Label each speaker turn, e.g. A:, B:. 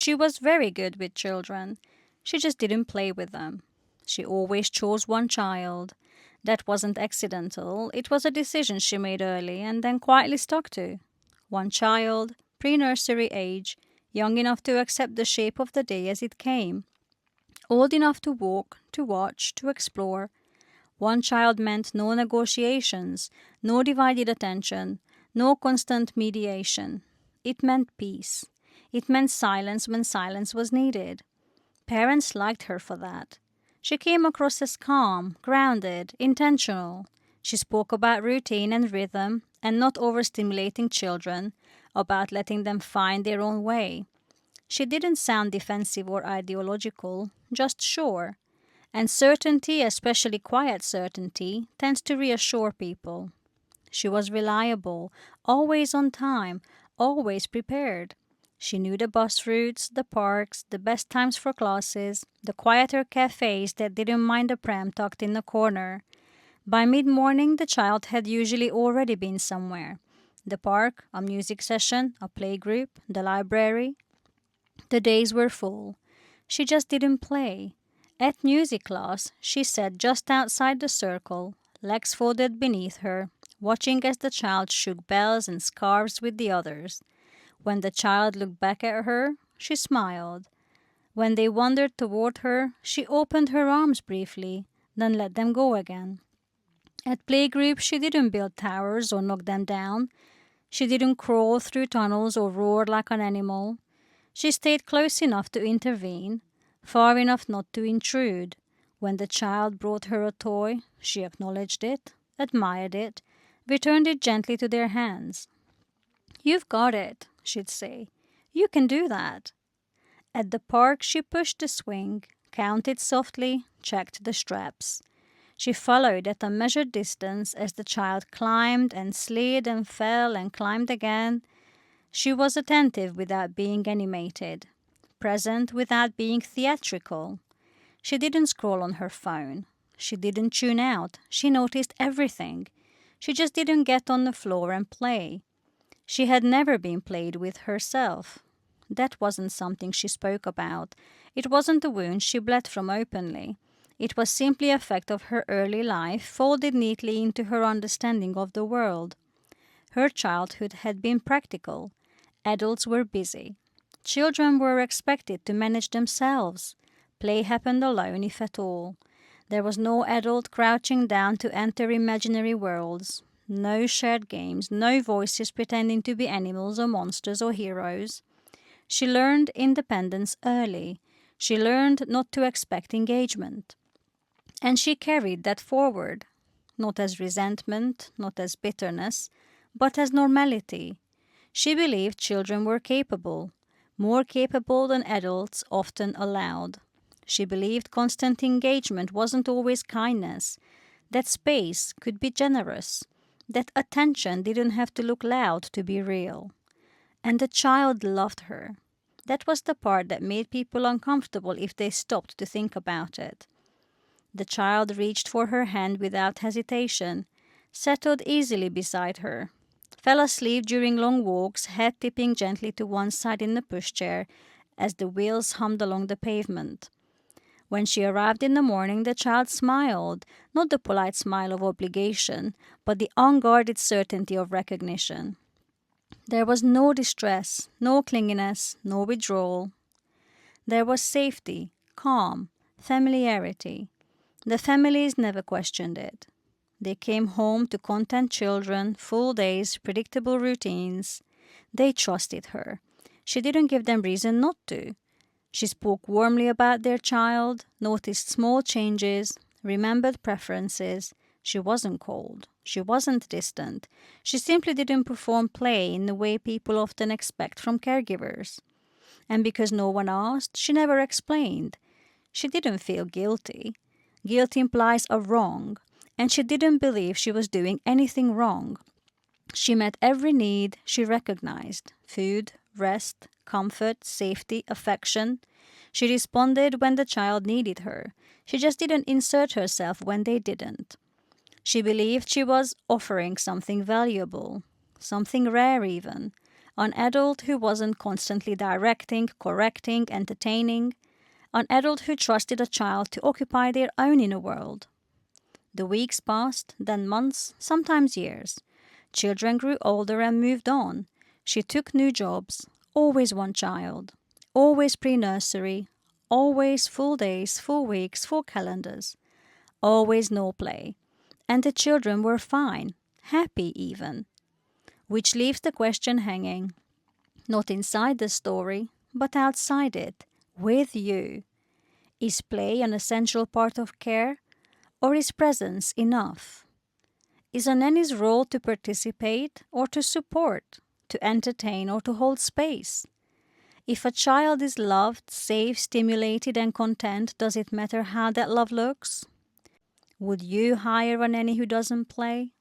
A: She was very good with children. She just didn't play with them. She always chose one child. That wasn't accidental, it was a decision she made early and then quietly stuck to. One child, pre nursery age, young enough to accept the shape of the day as it came, old enough to walk, to watch, to explore. One child meant no negotiations, no divided attention, no constant mediation. It meant peace. It meant silence when silence was needed. Parents liked her for that. She came across as calm, grounded, intentional. She spoke about routine and rhythm and not overstimulating children, about letting them find their own way. She didn't sound defensive or ideological, just sure. And certainty, especially quiet certainty, tends to reassure people. She was reliable, always on time, always prepared. She knew the bus routes, the parks, the best times for classes, the quieter cafes that didn't mind a pram tucked in the corner. By mid-morning, the child had usually already been somewhere. The park, a music session, a playgroup, the library. The days were full. She just didn't play. At music class, she sat just outside the circle, legs folded beneath her, watching as the child shook bells and scarves with the others. When the child looked back at her, she smiled. When they wandered toward her, she opened her arms briefly, then let them go again. At playgroup, she didn't build towers or knock them down. She didn't crawl through tunnels or roar like an animal. She stayed close enough to intervene, far enough not to intrude. When the child brought her a toy, she acknowledged it, admired it, returned it gently to their hands. "You've got it," she'd say. "You can do that." At the park, she pushed the swing, counted softly, checked the straps. She followed at a measured distance as the child climbed and slid and fell and climbed again. She was attentive without being animated, present without being theatrical. She didn't scroll on her phone. She didn't tune out. She noticed everything. She just didn't get on the floor and play. She had never been played with herself. That wasn't something she spoke about. It wasn't a wound she bled from openly. It was simply a fact of her early life folded neatly into her understanding of the world. Her childhood had been practical. Adults were busy. Children were expected to manage themselves. Play happened alone, if at all. There was no adult crouching down to enter imaginary worlds. No shared games, no voices pretending to be animals or monsters or heroes. She learned independence early. She learned not to expect engagement. And she carried that forward, not as resentment, not as bitterness, but as normality. She believed children were capable, more capable than adults often allowed. She believed constant engagement wasn't always kindness, that space could be generous, that attention didn't have to look loud to be real. And the child loved her. That was the part that made people uncomfortable if they stopped to think about it. The child reached for her hand without hesitation, settled easily beside her, fell asleep during long walks, head tipping gently to one side in the pushchair as the wheels hummed along the pavement. When she arrived in the morning, the child smiled, not the polite smile of obligation, but the unguarded certainty of recognition. There was no distress, no clinginess, no withdrawal. There was safety, calm, familiarity. The families never questioned it. They came home to content children, full days, predictable routines. They trusted her. She didn't give them reason not to. She spoke warmly about their child, noticed small changes, remembered preferences. She wasn't cold. She wasn't distant. She simply didn't perform play in the way people often expect from caregivers. And because no one asked, she never explained. She didn't feel guilty. Guilt implies a wrong, and she didn't believe she was doing anything wrong. She met every need she recognized: food, rest, comfort, safety, affection. She responded when the child needed her. She just didn't insert herself when they didn't. She believed she was offering something valuable, something rare even, An adult who wasn't constantly directing, correcting, entertaining. An adult who trusted a child to occupy their own inner world. The weeks passed, then months, sometimes years. Children grew older and moved on. She took new jobs, always one child, always pre-nursery, always full days, full weeks, full calendars, always no play. And the children were fine, happy even. Which leaves the question hanging, not inside the story, but outside it, with you. Is play an essential part of care, or is presence enough? Is a nanny's role to participate or to support, to entertain or to hold space? If a child is loved, safe, stimulated, and content, does it matter how that love looks? Would you hire a nanny who doesn't play?